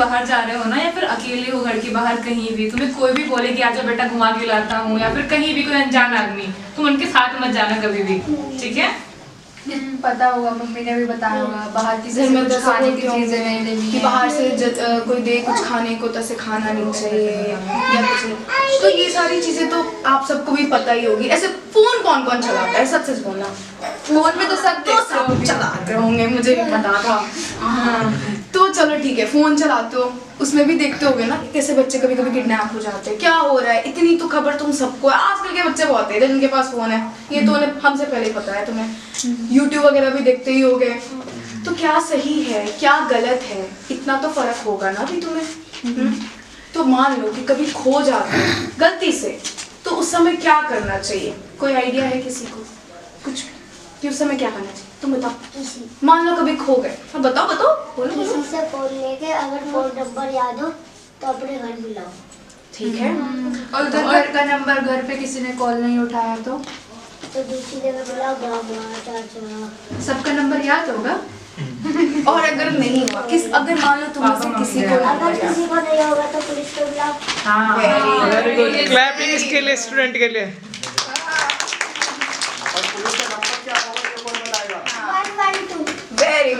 बाहर जा रहे हो ना, या फिर अकेले हो घर के बाहर कहीं भी, तुम्हें कोई भी बोले कि आजा बेटा घुमा के लाता हूँ, या फिर कहीं भी कोई अनजान आदमी, तुम उनके साथ मत जाना कभी भी, ठीक है? पता होगा, मम्मी ने भी बताया होगा बाहर की घर में तो खाने की चीजें नहीं लेनी कि है। बाहर से कोई दे कुछ खाने को तो ऐसे खाना नहीं चाहिए या कुछ। तो ये सारी चीजें तो आप सबको भी पता ही होगी। ऐसे फोन कौन कौन चलाता है, सच सच बोलना। फोन में तो सब चलाते होंगे, मुझे भी पता था। हाँ, तो चलो ठीक है, फोन चलाते हो, उसमें भी देखते होगे ना कैसे बच्चे कभी कभी किडनैप हो जाते हैं, क्या हो रहा है। इतनी तो खबर तुम सबको है, आजकल के बच्चे बहुत है जिनके पास फोन है, ये तो हमसे पहले ही पता है तुम्हें। यूट्यूब वगैरह भी देखते ही होगे। तो क्या सही है क्या गलत है, इतना तो फर्क होगा ना भी तुम्हें। तो मान लो कि कभी खो जाते हो गलती से, तो उस समय क्या करना चाहिए? कोई आइडिया है किसी को कुछ कि उस समय क्या करना चाहिए? तुम बताओ। मान लो कभी खो गए, हाँ बताओ बताओ, बोलो बोलो। किसी से फोन लेके अगर फोन नंबर याद हो तो अपने घर बुलाओ। ठीक है। और उधर घर का नंबर, घर पे किसी ने कॉल नहीं उठाया तो दूसरी जगह बुलाओ, बाबा चाचा। सबका नंबर याद होगा। और अगर नहीं हुआ अगर मान लो तुम से किसी को अगर किसी को नहीं होगा तो पुलिस को बुलाओ। वेरी गुड, क्लैपिंग इसके लिए, स्टूडेंट के लिए। वेरी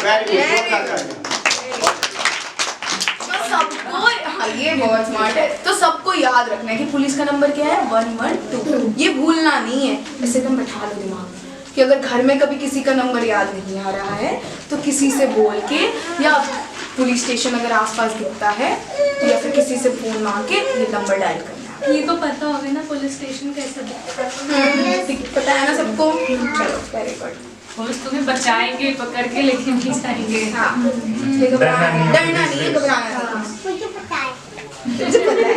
तो सबको, हाँ ये बहुत स्मार्ट है। तो सबको याद रखना है कि पुलिस का नंबर क्या है, 112। ये भूलना नहीं है, ऐसे एकदम बैठा लो दिमाग कि अगर घर में कभी किसी का नंबर याद नहीं आ रहा है तो किसी से बोल के, या पुलिस स्टेशन अगर आसपास दिखता है या फिर किसी से फोन मांग के ये नंबर डायल करना है। ये तो पता होगा ना पुलिस स्टेशन कैसे दिखता है। पता है ना सबको? चलो वेरी गुड। पुलिस तुम्हें बचाएंगे पकड़ के, लेकिन भी जाएंगे। हाँ, डरना नहीं है, घबराना नहीं। मुझे पता है। मुझे पता है।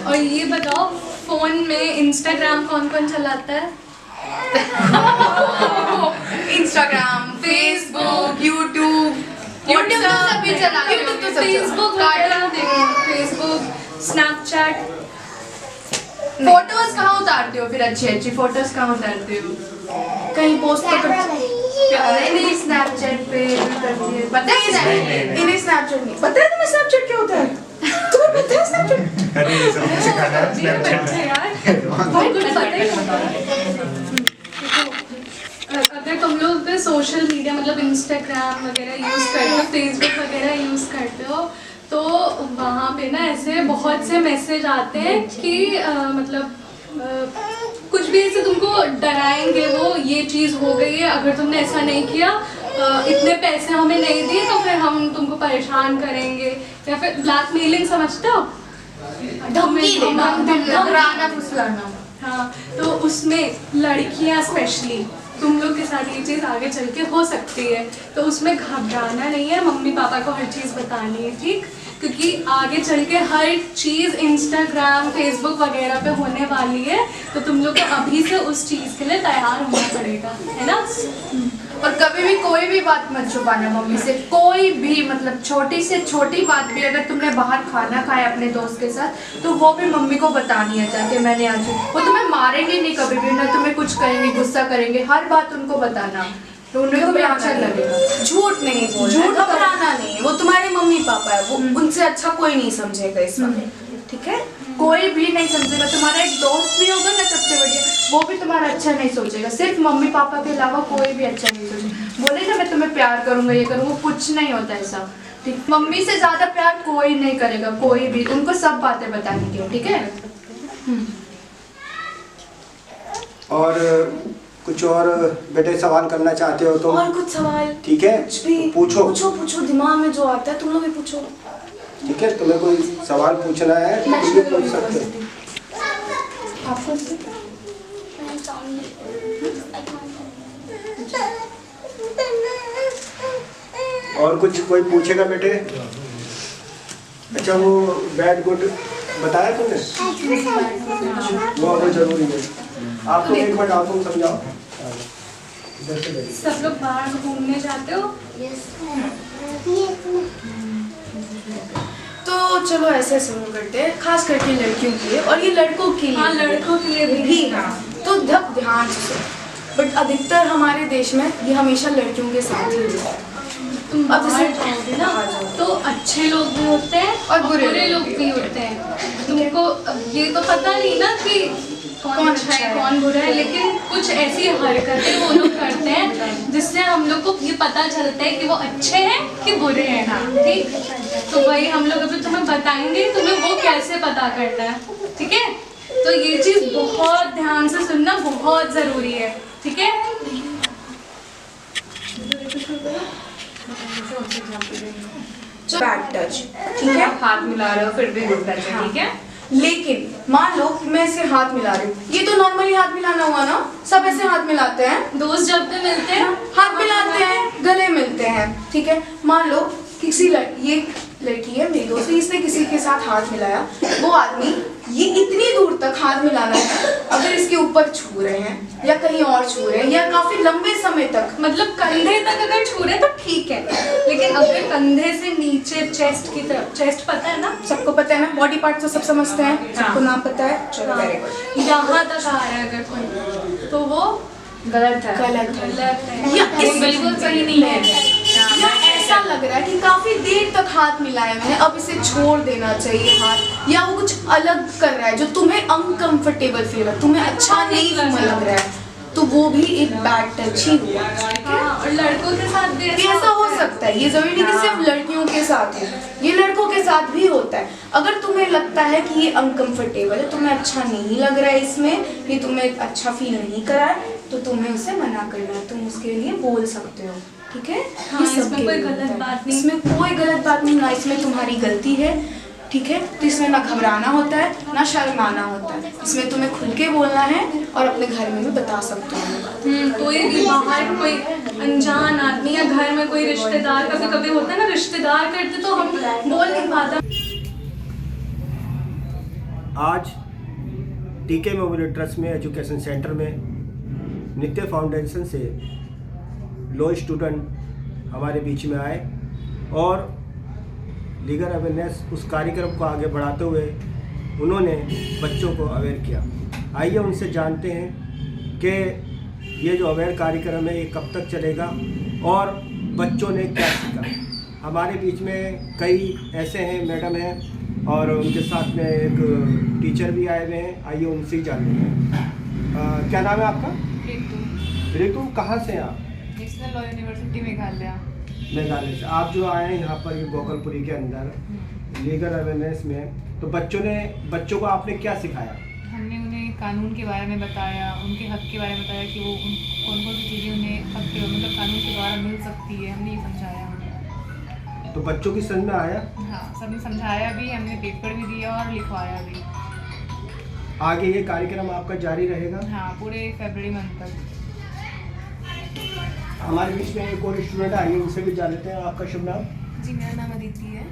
और ये बताओ, फोन में इंस्टाग्राम कौन कौन चलाता है? इंस्टाग्राम, फेसबुक, यूट्यूब तो सभी चलाते हैं। यूट्यूब तो सब फेसबुक वगैरह देखो, फेसबुक, स्नैपचैट। फोटोज कहाँ उतारते हो फिर? अच्छी अच्छी फोटोज कहाँ उतारते हो? कहीं पोस्ट तो कर नहीं, स्नैपचैट पे भी करती है। पता है इन्हें स्नैपचैट नहीं पता है। तुम्हें स्नैपचैट क्या होता है? तुम्हें पता है स्नैपचैट? अरे ये सब सिखाना है स्नैपचैट। अगर तुम लोग सोशल मीडिया मतलब इंस्टाग्राम वगैरह यूज़ करते हो, फेसबुक वगैरह यूज़ करते हो, तो वहाँ पे ना ऐसे बहुत से मैसेज आते हैं कि कुछ भी ऐसे तुमको डराएंगे, वो ये चीज़ हो गई है, अगर तुमने ऐसा नहीं किया, इतने पैसे हमें नहीं दिए तो फिर हम तुमको परेशान करेंगे, या फिर ब्लैकमेलिंग समझते हो? धमकी देना, डराना फुसलाना। हाँ, तो उसमें लड़कियां स्पेशली तुम लोग के साथ ये चीज़ आगे चल के हो सकती है, तो उसमें घबराना नहीं है, मम्मी पापा को हर चीज़ बतानी है, ठीक? क्योंकि आगे चल के हर चीज़ इंस्टाग्राम फेसबुक वगैरह पे होने वाली है, तो तुम लोग को अभी से उस चीज़ के लिए तैयार होना पड़ेगा, है ना? और कभी भी कोई भी बात मत छुपाना मम्मी से, कोई भी मतलब छोटी से छोटी बात भी, अगर तुमने बाहर खाना खाया अपने दोस्त के साथ तो वो भी मम्मी को बतानी है जाके, मैंने आज। वो तुम्हें मारेंगे नहीं कभी भी, ना तुम्हें कुछ कहेंगे, गुस्सा करेंगे, हर बात उनको बताना, तो उनको भी अच्छा लगेगा। झूठ नहीं बोलना, झूठ घबराना नहीं। वो तुम्हारे मम्मी पापा है, वो उनसे अच्छा कोई नहीं समझेगा इस वक्त, ठीक है? कोई भी नहीं समझेगा। तुम्हारा एक दोस्त भी होगा ना सबसे बढ़िया, वो भी तुम्हारा अच्छा नहीं सोचेगा। सिर्फ मम्मी पापा के अलावा कोई भी अच्छा नहीं सोचेगा। बोले ना मैं तुम्हें प्यार करूंगा, ये करूंगा, कुछ नहीं होता ऐसा, ठीक? मम्मी से ज्यादा प्यार कोई नहीं करेगा, कोई भी। उनको सब बातें बतानी चाहिए, ठीक है? और कुछ और बेटे सवाल करना चाहते हो तो? और कुछ सवाल? ठीक है, कुछ भी पूछो पूछो पूछो, दिमाग में जो आता है तुम लोग भी पूछो। ठीक है, तुम्हें कोई सवाल पूछना है तो तुम भी पूछ सकते हो। आपको और कुछ कोई पूछेगा बेटे? अच्छा, वो बैड गुड बताया तुमने? वो हमें जरूरी है। आपको एक मिनट आपको समझाओ। सब लोग बाहर घूमने जाते हो? तो चलो ऐसे शुरू करते हैं, खास करके लड़कियों के लिए, और ये लड़कों के लिए। हाँ, लड़कों के लिए भी। हाँ, तो जब ध्यान से, बट अधिकतर हमारे देश में ये हमेशा लड़कियों के साथ ही होता है। तुम अब बाहर जैसे जाओगे ना बाहर जाओ। तो अच्छे लोग भी होते हैं और बुरे लोग भी होते हैं। तुमको ये तो पता नहीं ना कि कौन अच्छा है कौन बुरा है, लेकिन कुछ ऐसी हरकतें वो लोग करते हैं जिससे हम लोग को ये पता चलता है कि वो अच्छे हैं कि बुरे हैं। ठीक, तो वही हम लोग अभी तुम्हें बताएंगे, तुम्हें वो कैसे पता करना है। ठीक है, तो ये चीज़ बहुत ध्यान से सुनना बहुत ज़रूरी है। ठीक है, बैड टच, ठीक है। हाथ मिला रहे हो फिर भी गुड टच है, ठीक है। लेकिन मान लो मैं इसे हाथ मिला रही हूँ, ये तो नॉर्मली हाथ मिलाना हुआ ना, सब ऐसे हाथ मिलाते हैं, दोस्त जब भी मिलते हैं हाथ मिलाते हैं, गले मिलते हैं, ठीक है। मान लो किसी ये लड़की है मेरी दोस्त, इसने किसी के साथ हाथ मिलाया, वो आदमी ये इतनी दूर तक हाथ मिलाना है, अगर इसके ऊपर छू रहे हैं या कहीं और छू रहे हैं या काफी लंबे समय तक, मतलब कंधे तक अगर छू रहे तो ठीक है, लेकिन अगर कंधे से नीचे चेस्ट की तरफ, चेस्ट पता है ना, सबको पता है ना, बॉडी पार्ट तो सब समझते हैं, सबको नाम पता है, चलो वेरी गुड। यहाँ तक आ रहा है अगर कोई, तो वो गलत है, गलत है गलत है या वो बिल्कुल सही नहीं है। या ऐसा लग रहा है कि काफी देर तक हाथ मिलाए हुए हैं, अब इसे छोड़ देना चाहिए हाथ, या वो कुछ अलग कर रहा है जो तुम्हें अनकंफर्टेबल फील है, तुम्हें अच्छा नहीं लग रहा है, तो वो भी एक बैड टच ही हुआ। हाँ, और लड़कों के साथ भी ये ऐसा हो सकता है, ये जरूरी नहीं कि सिर्फ लड़कियों के साथ है, ये लड़कों के साथ भी होता है। अगर तुम्हें लगता है कि ये अनकंफर्टेबल है, तुम्हें अच्छा नहीं लग रहा है इसमें, ये तुम्हें अच्छा फील नहीं करा है, तो तुम्हें उसे मना करना है, तुम उसके लिए बोल सकते हो, ठीक है। हाँ, ये इसमें सबके कोई लिए गलत होता है। बात नहीं। इसमें कोई गलत बात नहीं, ना इसमें तुम्हारी गलती है, ठीक है। तो इसमें ना घबराना होता है ना शर्माना होता है, इसमें तुम्हें खुल के बोलना है और अपने घर में भी बता सकते हो। कोई भी बाहर कोई अनजान आदमी या घर में कोई रिश्तेदार, कभी कभी होता है ना रिश्तेदार करते तो हम बोल नहीं पाता। आज टीके मेमोरियल ट्रस्ट में एजुकेशन सेंटर में नित्य फाउंडेशन से लॉ स्टूडेंट हमारे बीच में आए और लीगल अवेयरनेस उस कार्यक्रम को आगे बढ़ाते हुए उन्होंने बच्चों को अवेयर किया। आइए उनसे जानते हैं कि ये जो अवेयर कार्यक्रम है ये कब तक चलेगा और बच्चों ने क्या सीखा। हमारे बीच में कई ऐसे हैं मैडम हैं और उनके साथ में एक टीचर भी आए हुए हैं, आइए उनसे ही जानते हैं। क्या नाम है आपका? रितु। कहाँ से हैं आप? नेशनल लॉ यूनिवर्सिटी मेघालय से। आप जो आए हैं यहाँ पर ये गोकलपुरी के अंदर लीगल अवेयरनेस में, तो बच्चों को आपने क्या सिखाया? हमने उन्हें कानून के बारे में बताया, उनके हक के बारे में बताया कि वो कौन कौन सी चीज़ें उन्हें हक के मतलब कानून के द्वारा मिल सकती है, हमने ये समझाया उन्हें। तो बच्चों की समझ में आया? हाँ, सबने समझाया भी, हमने पेपर भी दिया और लिखवाया भी। आगे ये कार्यक्रम आपका जारी रहेगा? हाँ, पूरे फरवरी मंथ तक। हमारे बीच में एक और स्टूडेंट आइए उनसे भी जान लेते हैं। आपका शुभ नाम? जी, मेरा नाम अदिति है।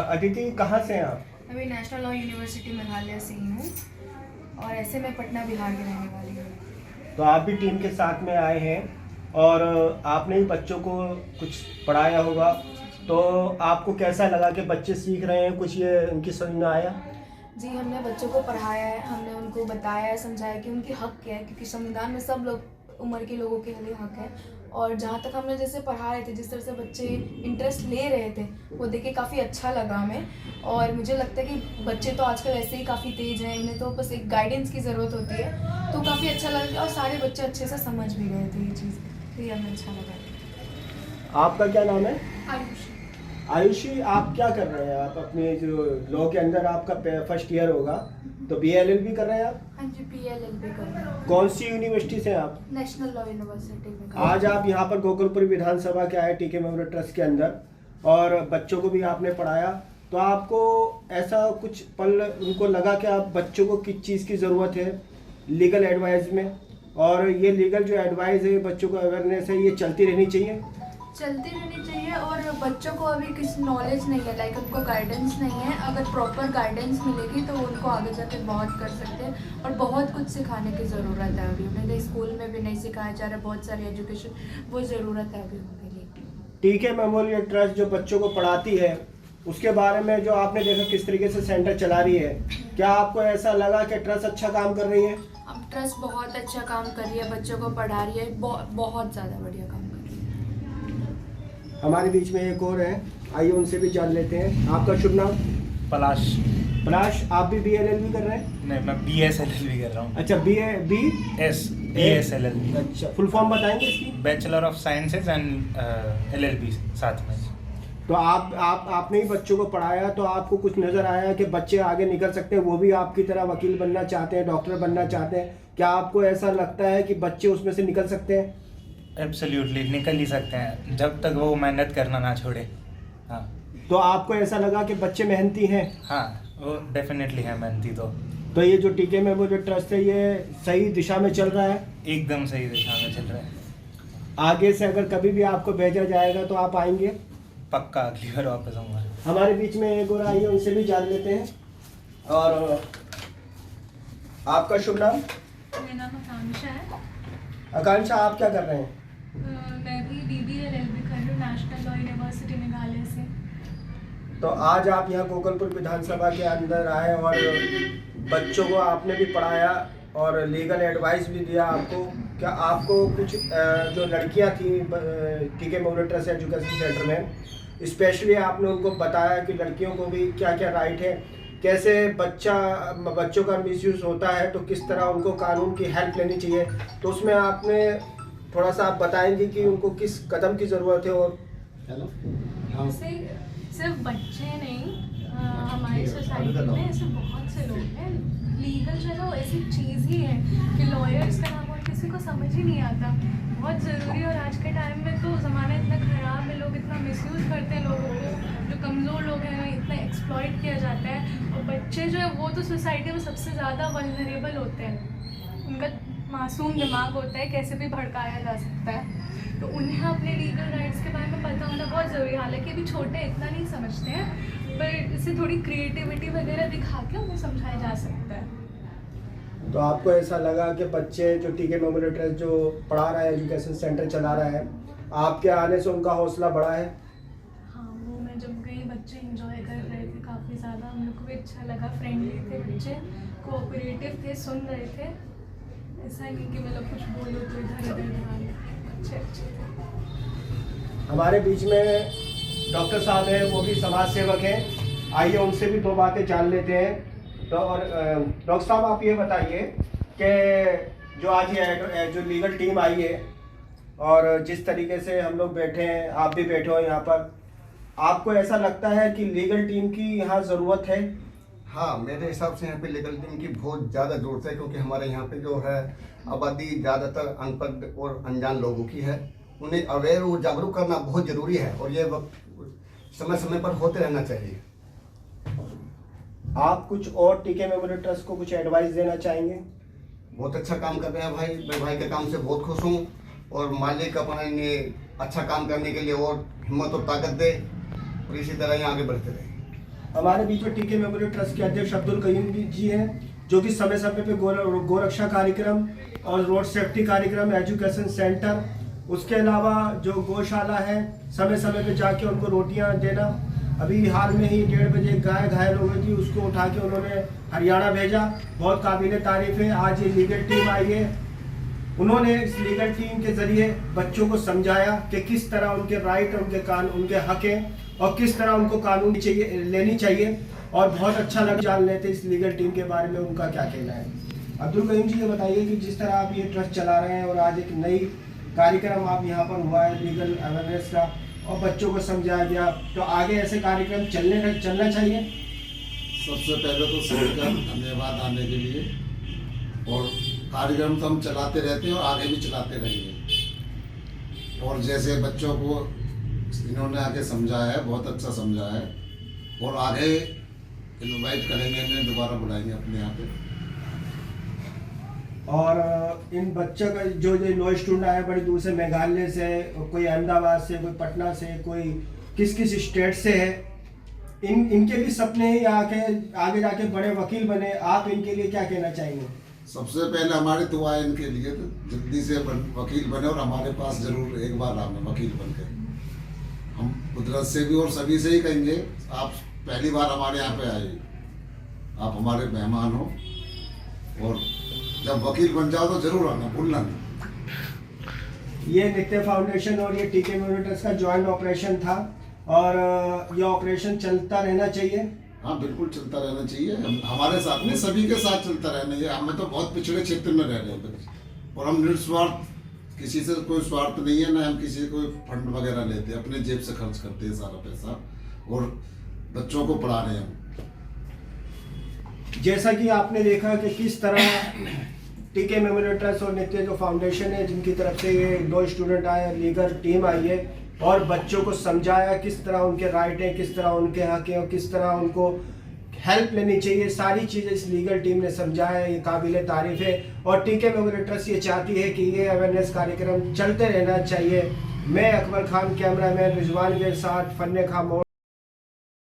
अदिति, कहाँ से हैं आप? अभी नेशनल लॉ यूनिवर्सिटी मेघालय से ही हूँ और ऐसे मैं पटना बिहार की रहने वाली हूँ। तो आप भी टीम के साथ में आए हैं और आपने भी बच्चों को कुछ पढ़ाया होगा, तो आपको कैसा लगा कि बच्चे सीख रहे हैं, कुछ ये उनकी समझ में आया? जी, हमने बच्चों को पढ़ाया है, हमने उनको बताया समझाया कि उनके हक क्या है, क्योंकि संविधान में सब लोग उम्र के लोगों के लिए हक है। और जहाँ तक हमने जैसे पढ़ा रहे थे, जिस तरह से बच्चे इंटरेस्ट ले रहे थे, वो देख के काफ़ी अच्छा लगा हमें। और मुझे लगता है कि बच्चे तो आजकल ऐसे ही काफ़ी तेज़ हैं, इन्हें तो बस एक गाइडेंस की ज़रूरत होती है, तो काफ़ी अच्छा लगा और सारे बच्चे अच्छे से समझ भी गए थे ये चीज़, तो ये हमें अच्छा लगा। आपका क्या नाम है? आयुषी। आयुषी, आप क्या कर रहे हैं? आप अपने जो लॉ के अंदर आपका फर्स्ट ईयर होगा, तो BLLB कर रहे हैं आप? हाँ जी, PLLB कर रहे हैं। कौन सी यूनिवर्सिटी से आप? नेशनल लॉ यूनिवर्सिटी में। आज आप यहाँ पर गोकुलपुरी विधानसभा के आए टीके मेमोरियल ट्रस्ट के अंदर और बच्चों को भी आपने पढ़ाया, तो आपको ऐसा कुछ पल उनको लगा कि आप बच्चों को किस चीज़ की ज़रूरत है लीगल एडवाइस में, और ये लीगल जो एडवाइस है, बच्चों को अवेयरनेस है, ये चलती रहनी चाहिए? चलती रहनी चाहिए। और बच्चों को अभी किसी नॉलेज नहीं है, लाइक उनको गाइडेंस नहीं है, अगर प्रॉपर गाइडेंस मिलेगी तो उनको आगे जाके बहुत कर सकते हैं। और बहुत कुछ सिखाने की ज़रूरत है अभी उन्हें, स्कूल में भी नहीं सिखाया जा रहा है, बहुत सारी एजुकेशन, वो ज़रूरत है अभी उनके लिए। टीके मेमोरियल ट्रस्ट जो बच्चों को पढ़ाती है, उसके बारे में जो आपने देखा किस तरीके से सेंटर चला रही है, क्या आपको ऐसा लगा कि ट्रस्ट अच्छा काम कर रही है? अब ट्रस्ट बहुत अच्छा काम कर रही है, बच्चों को पढ़ा रही है, बहुत ज़्यादा बढ़िया काम कर रही है। हमारे बीच में एक और है, आइए उनसे भी जान लेते हैं। आपका शुभ नाम? पलाश। पलाश, आप भी BLLB कर रहे हैं? नहीं, मैं BSLLB कर रहा हूँ। अच्छा, BSLLB। अच्छा, फुल फॉर्म बताएंगे इसकी? Bachelor of sciences and LLB साथ में। तो आपने ही बच्चों को पढ़ाया, तो आपको कुछ नज़र आया कि बच्चे आगे निकल सकते हैं, वो भी आपकी तरह वकील बनना चाहते हैं, डॉक्टर बनना चाहते हैं? क्या आपको ऐसा लगता है कि बच्चे उसमें से निकल सकते हैं? एब्सोल्युटली निकल ही सकते हैं, जब तक वो मेहनत करना ना छोड़े। हाँ। तो आपको ऐसा लगा कि बच्चे मेहनती हैं? हाँ, वो डेफिनेटली है मेहनती। तो ये जो TK मेमोरियल ट्रस्ट है, ये सही दिशा में चल रहा है? एकदम सही दिशा में चल रहा है। आगे से अगर कभी भी आपको भेजा जाएगा तो आप आएंगे? पक्का अगली बार वापस आऊँगा। हमारे बीच में एक और आई है, उनसे भी जान लेते हैं। और आपका शुभ नाम? मेरा नाम आकांक्षा है। आकांक्षा, आप क्या कर रहे हैं? मैं भी BBLLB कर रही हूँ, नेशनल लॉ यूनिवर्सिटी मेघालय से। तो आज आप यहाँ गोकलपुर विधानसभा के अंदर आए और बच्चों को आपने भी पढ़ाया और लीगल एडवाइस भी दिया आपको। क्या आपको कुछ जो लड़कियाँ थी TK memorial trust education centre में, स्पेशली आपने उनको बताया कि लड़कियों को भी क्या क्या राइट है, कैसे बच्चों का मिसयूज़ होता है, तो किस तरह उनको कानून की हेल्प लेनी चाहिए, तो उसमें आपने थोड़ा सा आप बताएंगे कि उनको किस कदम की ज़रूरत है? और ऐसे सिर्फ बच्चे नहीं, हमारी सोसाइटी में ऐसे बहुत से लोग हैं। लीगल जो है वो ऐसी चीज़ ही है कि लॉयर्स का नाम और किसी को समझ ही नहीं आता, बहुत ज़रूरी है। और आज के टाइम में तो ज़माना इतना ख़राब है, लोग इतना मिसयूज़ करते हैं लोगों को, जो कमज़ोर लोग हैं इतना एक्सप्लॉइट किया जाता है। और बच्चे जो है वो तो सोसाइटी में सबसे ज़्यादा वल्नरेबल होते हैं, उनका मासूम दिमाग होता है, कैसे भी भड़काया जा सकता है। तो उन्हें अपने लीगल राइट्स के बारे में पता होना बहुत ज़रूरी है। हालांकि अभी छोटे इतना नहीं समझते हैं, पर इससे थोड़ी क्रिएटिविटी वगैरह दिखा के उन्हें समझाया जा सकता है। तो आपको ऐसा लगा कि बच्चे जो TK मेमोरियल ट्रस्ट जो पढ़ा रहा है, एजुकेशन सेंटर चला रहा है, आपके आने से उनका हौसला बढ़ा है? हाँ, वो मैं जब गई बच्चे इंजॉय कर रहे थे काफ़ी ज़्यादा, हम लोग को भी अच्छा लगा। फ्रेंडली थे बच्चे, कोऑपरेटिव थे, सुन रहे थे। ऐसा नहीं कि मतलब कुछ बोलो तो इधर उधर ध्यान, अच्छे थे। हमारे बीच में डॉक्टर साहब हैं, वो भी समाज सेवक हैं। आइए उनसे भी दो बातें जान लेते हैं। तो और डॉक्टर साहब, आप ये बताइए कि जो आज ये जो लीगल टीम आई है और जिस तरीके से हम लोग बैठे हैं, आप भी बैठे हो यहाँ पर, आपको ऐसा लगता है कि लीगल टीम की यहाँ ज़रूरत है? हाँ, मेरे हिसाब से यहाँ पे लीगल टीम की बहुत ज़्यादा ज़रूरत है, क्योंकि हमारे यहाँ पे जो है आबादी ज़्यादातर अनपढ़ और अनजान लोगों की है। उन्हें अवेयर और जागरूक करना बहुत ज़रूरी है और ये समय समय पर होते रहना चाहिए। आप कुछ और TK मेमोरियल ट्रस्ट को कुछ एडवाइस देना चाहेंगे? बहुत अच्छा काम कर रहे हैं भाई, मैं भाई के काम से बहुत खुश हूँ और मालिक अपना इन्हें अच्छा काम करने के लिए और हिम्मत और ताकत दे और इसी तरह ही आगे बढ़ते रहे। हमारे बीच में TK मेमोरियल ट्रस्ट के अध्यक्ष अब्दुल कयूम जी हैं, जो कि समय समय पे गोरक्षा कार्यक्रम और रोड सेफ्टी कार्यक्रम, एजुकेशन सेंटर, उसके अलावा जो गौशाला है, समय समय पे जाके उनको रोटियां देना। अभी हाल में ही 1:30 बजे गाय घायल हो गई थी, उसको उठा के उन्होंने हरियाणा भेजा, बहुत काबिल तारीफ है। आज ये लीगल टीम आई है, उन्होंने इस लीगल टीम के जरिए बच्चों को समझाया कि किस तरह उनके राइट, उनके हक हैं और किस तरह उनको कानून लेनी चाहिए, और बहुत अच्छा लगा जान लेते इस लीगल टीम के बारे में उनका क्या कहना है। अब्दुल कयूम जी, ये बताइए कि जिस तरह आप ये ट्रस्ट चला रहे हैं और आज एक नई कार्यक्रम आप यहाँ पर हुआ है लीगल अवेयरनेस का और बच्चों को समझाया गया, तो आगे ऐसे कार्यक्रम चलना चाहिए? सबसे पहले तो सभी का धन्यवाद आने के लिए, और कार्यक्रम तो हम चलाते रहते हैं और आगे भी चलाते रहेंगे। और जैसे बच्चों को इन्होंने आके समझाया है, बहुत अच्छा समझाया है, और आगे इनवाइट करेंगे, इन्हें दोबारा बुलाएंगे अपने यहाँ पे। और इन बच्चों का जो लॉ स्टूडेंट आए बड़ी दूर से, मेघालय से, कोई अहमदाबाद से, कोई पटना से, कोई किस स्टेट से है, इनके भी सपने ही आगे जाके बड़े वकील बने, आप इनके लिए क्या कहना चाहेंगे? सबसे पहले हमारी दुआ है इनके लिए, तो जल्दी से वकील बने और हमारे पास जरूर एक बार आना वकील बनकर। हम कुदरत से भी और सभी से ही कहेंगे, आप पहली बार हमारे यहाँ पे आए, आप हमारे मेहमान हो, और जब वकील बन जाओ तो जरूर आना, भूलना नहीं। ये नित्य फाउंडेशन और ये टीके मेमोरियल्स का जॉइंट ऑपरेशन था और ये ऑपरेशन चलता रहना चाहिए। हाँ बिल्कुल चलता रहना चाहिए, हमारे साथ में सभी के साथ चलता रहना चाहिए। हम तो बहुत पिछड़े क्षेत्र में रह रहे हैं और हम निस्वार्थ, किसी से कोई स्वार्थ नहीं है, ना हम किसी को फंड वगैरह लेते हैं, अपने जेब से खर्च करते हैं सारा पैसा और बच्चों को पढ़ा रहे हैं। जैसा कि आपने देखा कि किस तरह टीके मेमोरियल ट्रस्ट और नित्य जो फाउंडेशन है जिनकी तरफ से ये 2 स्टूडेंट आए, लीगल टीम आई है और बच्चों को समझाया किस तरह उनके राइट हैं, किस तरह उनके हक हैं और किस तरह उनको हेल्प लेनी चाहिए, सारी चीज़ें इस लीगल टीम ने समझाया। ये काबिल तारीफ है और टीके मेमोरियल ट्रस्ट ये चाहती है कि ये अवेयरनेस कार्यक्रम चलते रहना चाहिए। मैं अकबर खान, कैमरामैन रिजवान के साथ फन्ने खामोश।